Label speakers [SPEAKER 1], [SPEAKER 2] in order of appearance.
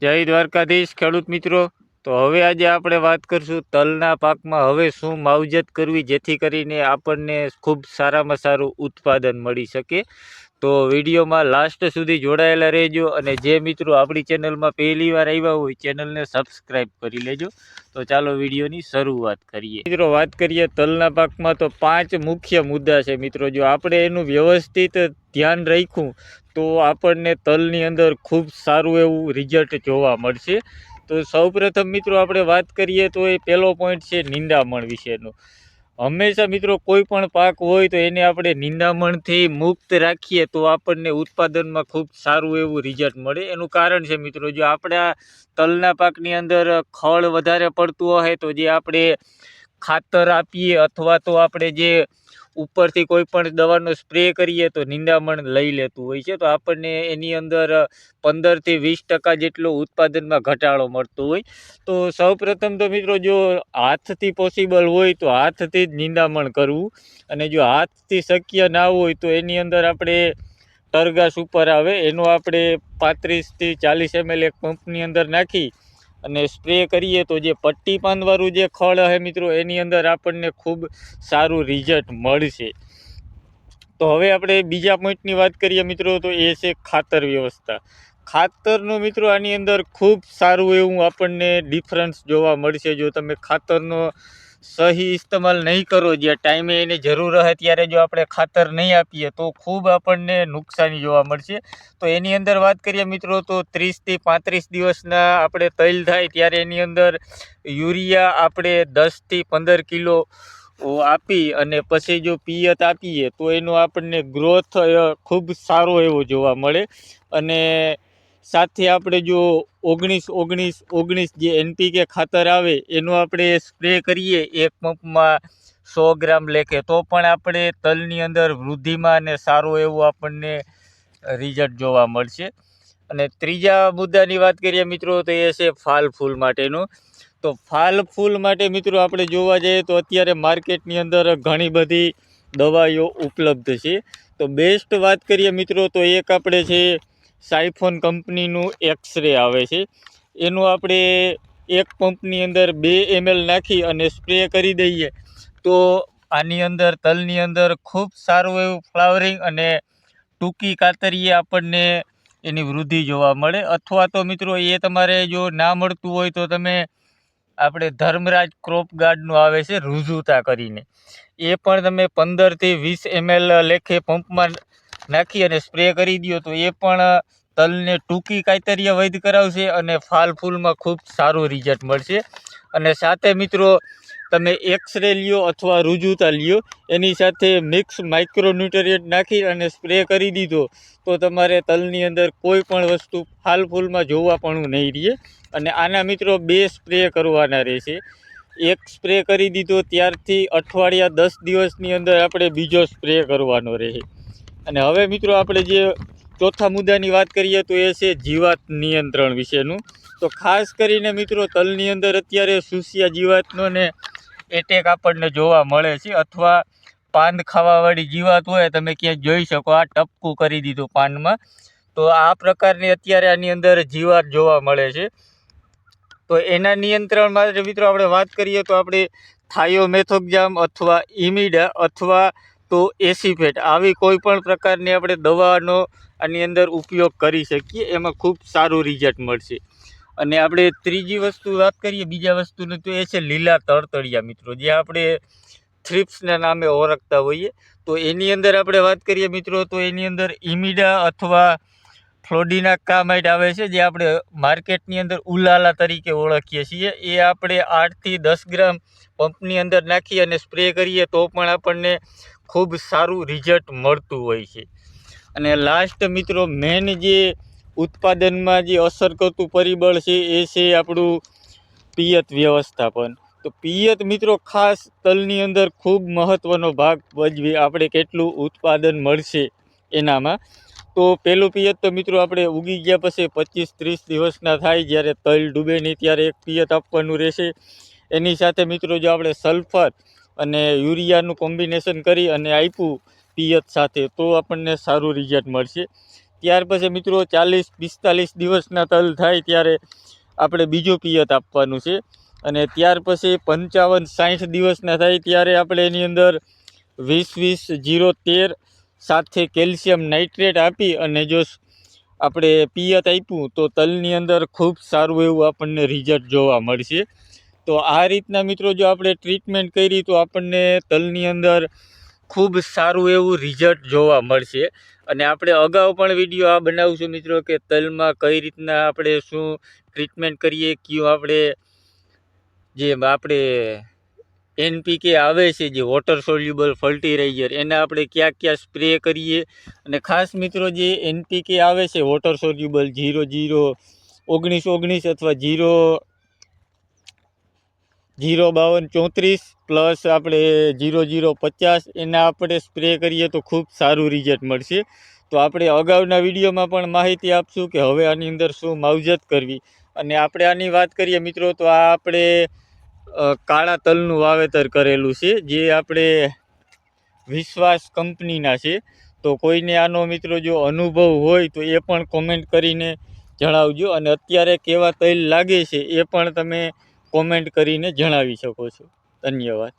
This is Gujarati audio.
[SPEAKER 1] જય દ્વારકાધીશ ખેડૂત મિત્રો। તો હવે આજે આપણે વાત કરશું તલના પાકમાં હવે શું માવજત કરવી જેથી કરીને આપણને ખૂબ સારામાં સારું ઉત્પાદન મળી શકે। તો વિડીયોમાં લાસ્ટ સુધી જોડાયેલા રહેજો અને જે મિત્રો આપણી ચેનલમાં પહેલી વાર આવ્યા હોય ચેનલને સબસ્ક્રાઈબ કરી લેજો। તો ચાલો વિડીયોની શરૂઆત કરીએ। મિત્રો વાત કરીએ તલના પાકમાં તો 5 મુખ્ય મુદ્દા છે મિત્રો। જો આપણે એનું વ્યવસ્થિત ધ્યાન રાખ્યું તો આપણને તલની અંદર ખૂબ સારું એવું રિઝલ્ટ જોવા મળશે। તો સૌપ્રથમ મિત્રો આપણે વાત કરીએ તો એ પહેલો પોઈન્ટ છે નિંદામણ વિશેનો। હંમેશા મિત્રો કોઈ પણ પાક હોય તો એને આપણે નિંદામણથી મુક્ત રાખીએ તો આપણને ઉત્પાદનમાં ખૂબ સારું એવું રિઝલ્ટ મળે। એનું કારણ છે મિત્રો, જો આપણા તલના પાકની અંદર ખળ વધારે પડતું હોય તો જે આપણે ખાતર આપીએ અથવા તો આપણે જે ઉપરથી કોઈ પણ દવાનો સ્પ્રે કરીએ તો નિંદામણ લઈ લેતું હોય છે। તો આપણને એની અંદર 15 થી 20% જેટલો ઉત્પાદનમાં ઘટાડો મળતો હોય। તો સૌપ્રથમ તો મિત્રો જો હાથથી પોસિબલ હોય તો હાથથી જ નિંદામણ કરવું, અને જો હાથથી શક્ય ના હોય તો એની અંદર આપણે ટરગાસ ઉપર આવે એનો આપણે 35 થી 40 ml એક પંપની અંદર નાખી અને સ્પ્રે કરીએ તો જે પટ્ટી પાનવાળું જે ખળ છે મિત્રો એની અંદર આપણને ખૂબ સારું રિઝલ્ટ મળશે। તો હવે આપણે બીજા પોઈન્ટની વાત કરીએ મિત્રો તો એ છે ખાતર વ્યવસ્થા। ખાતરનો મિત્રો આની અંદર ખૂબ સારું એવું આપણને ડિફરન્સ જોવા મળશે। જો તમે ખાતરનો સહી ઇસ્તેમાલ નહીં કરો, જે ટાઈમે એની જરૂર હોય ત્યારે જો આપણે ખાતર નહીં આપીએ તો ખૂબ આપણને નુકસાની જોવા મળશે। તો એની અંદર વાત કરીએ મિત્રો તો 30 થી 35 દિવસના આપણે તૈલ થાય ત્યારે એની અંદર યુરિયા આપણે 10 થી 15 કિલો આપી અને પછી જો પિયત આપીએ તો એનો આપણને ગ્રોથ ખૂબ સારો એવો જોવા મળે। અને સાથે આપણે જો 19-19-19 જે NPK ખાતર આવે એનો આપણે સ્પ્રે કરીએ એક પંપમાં 100 ગ્રામ લેખે તો પણ આપણે તલની અંદર વૃદ્ધિમાં અને સારું એવું આપણને રિઝલ્ટ જોવા મળશે। અને ત્રીજા મુદ્દાની વાત કરીએ મિત્રો તો એ છે ફાલ ફૂલ માટેનું। તો ફાલ ફૂલ માટે મિત્રો આપણે જોવા જઈએ તો અત્યારે માર્કેટની અંદર ઘણી બધી દવાઈઓ ઉપલબ્ધ છે। તો બેસ્ટ વાત કરીએ મિત્રો તો એક આપણે છે સાયફોન કંપનીનું એક્સરે આવે છે, એનું આપણે એક પંપની અંદર 2 ml નાખી અને સ્પ્રે કરી દઈએ તો આની અંદર તલની અંદર ખૂબ સારું એવું ફ્લાવરિંગ અને ટૂંકી કાતરીએ આપણને એની વૃદ્ધિ જોવા મળે। અથવા તો મિત્રો એ તમારે જો ના મળતું હોય તો તમે આપણે ધર્મરાજ ક્રોપ ગાર્ડનું આવે છે રુજુતા કરીને, એ પણ તમે 15 થી 20 ml લેખે પંપમાં નાખી અને સ્પ્રે કરી દો તો એ પણ તલને ટૂંકી કાતરીએ વૈધ કરાવશે અને ફાલ ફૂલમાં ખૂબ સારું રિઝલ્ટ મળશે। અને સાથે મિત્રો તમે એક્સરે લ્યો અથવા રુજુતા લ્યો એની સાથે મિક્સ માઇક્રોન્યુટ્રિયન્ટ નાખી અને સ્પ્રે કરી દીધો તો તમારે તલની અંદર કોઈ પણ વસ્તુ ફાલ ફૂલમાં જોવા પણ નહીં રહે। અને આના મિત્રો 2 સ્પ્રે કરવાના રહેશે। એક સ્પ્રે કરી દીધો ત્યારથી અઠવાડિયા 10 દિવસની અંદર આપણે બીજો સ્પ્રે કરવાનો રહે। અને હવે મિત્રો આપણે જે ચોથા મુદ્દાની વાત કરીએ તો એ છે જીવાત નિયંત્રણ વિશેનું। તો ખાસ કરીને મિત્રો તલની અંદર અત્યારે સુસિયા જીવાતનો ને એટેક આપણને જોવા મળે છે, અથવા પાન ખાવાવાળી જીવાત હોય તમે ક્યાંક જોઈ શકો આ ટપકું કરી દીધું પાનમાં, તો આ પ્રકારની અત્યારે આની અંદર જીવાત જોવા મળે છે। તો એના નિયંત્રણ માટે મિત્રો આપણે વાત કરીએ તો આપણે થાયોમેથોક્ઝામ અથવા ઇમિડા અથવા તો એસિફેટ આવી કોઈ પણ પ્રકારની આપણે દવાનો આની અંદર ઉપયોગ કરી શકીએ, એમાં ખૂબ સારું રિઝલ્ટ મળશે। અને આપણે ત્રીજી વસ્તુ વાત કરીએ બીજા વસ્તુની તો એ છે લીલા તળતળિયા મિત્રો, જે આપણે થ્રિપ્સના નામે ઓળખતા હોઈએ। તો એની અંદર આપણે વાત કરીએ મિત્રો તો એની અંદર ઇમિડા અથવા ફ્લોડિના કામાઇટ આવે છે, જે આપણે માર્કેટની અંદર ઉલાલા તરીકે ઓળખીએ છીએ। એ આપણે 8 થી 10 ગ્રામ પંપની અંદર નાખી અને સ્પ્રે કરીએ તો પણ આપણને ખૂબ સારું રિઝલ્ટ મળતું હોય છે। અને લાસ્ટ મિત્રો મેન જે ઉત્પાદનમાં જે અસર કરતું પરિબળ છે એ છે આપણું પિયત વ્યવસ્થાપન। તો પિયત મિત્રો ખાસ તલની અંદર ખૂબ મહત્ત્વનો ભાગ ભજવે આપણે કેટલું ઉત્પાદન મળશે એનામાં। તો પહેલું પિયત તો મિત્રો આપણે ઉગી ગયા પછી 25-30 દિવસના થાય જ્યારે તલ ડૂબે નહીં ત્યારે એક પિયત આપવાનું રહેશે। એની સાથે મિત્રો જો આપણે સલ્ફર અને યુરિયાનું કોમ્બિનેશન કરી અને આપ્યું પિયત સાથે તો આપણને સારું રિઝલ્ટ મળશે। ત્યાર પછી મિત્રો 40-45 દિવસના તલ થાય ત્યારે આપણે બીજું પિયત આપવાનું છે. અને ત્યાર પછી 55-60 દિવસના થાય ત્યારે આપણે એની અંદર 20-20-0-13 સાથે કેલ્શિયમ નાઇટ્રેટ આપી અને જો આપણે પિયત આપ્યું તો તલની અંદર ખૂબ સારું એવું આપણને રિઝલ્ટ જોવા મળશે. તો આ રીતના મિત્રો જો આપણે ટ્રીટમેન્ટ કરી તો આપણને તલની અંદર ખૂબ સારું એવું રિઝલ્ટ જોવા મળશે. અને આપણે અગાઉ પણ વિડીયો આ બનાવશું મિત્રો કે તલમાં કઈ રીતના આપણે શું ટ્રીટમેન્ટ કરીએ, કયું આપણે NPK આવે છે જે વોટર સોલ્યુબલ ફર્ટિલાઇઝર એને આપણે ક્યાં ક્યાં સ્પ્રે કરીએ. અને ખાસ મિત્રો જે NPK આવે છે વોટર સોલ્યુબલ 00-19-19 અથવા 0-52-34 પ્લસ આપણે 00-50 એના આપણે સ્પ્રે કરીએ તો ખૂબ સારું રિઝલ્ટ મળશે. તો આપણે અગાઉના વિડીયોમાં પણ માહિતી આપશું કે હવે આની અંદર શું માવજત કરવી. અને આપણે આની વાત કરીએ મિત્રો તો આ આપણે કાળા તલનું વાવેતર કરેલું છે જે આપણે વિશ્વાસ કંપનીના છે. તો કોઈને આનો મિત્રો જો અનુભવ હોય તો એ પણ કોમેન્ટ કરીને જણાવજો. અને અત્યારે કેવા તલ લાગે છે એ પણ તમે કોમેન્ટ કરીને જણાવી શકો છો. ધન્યવાદ.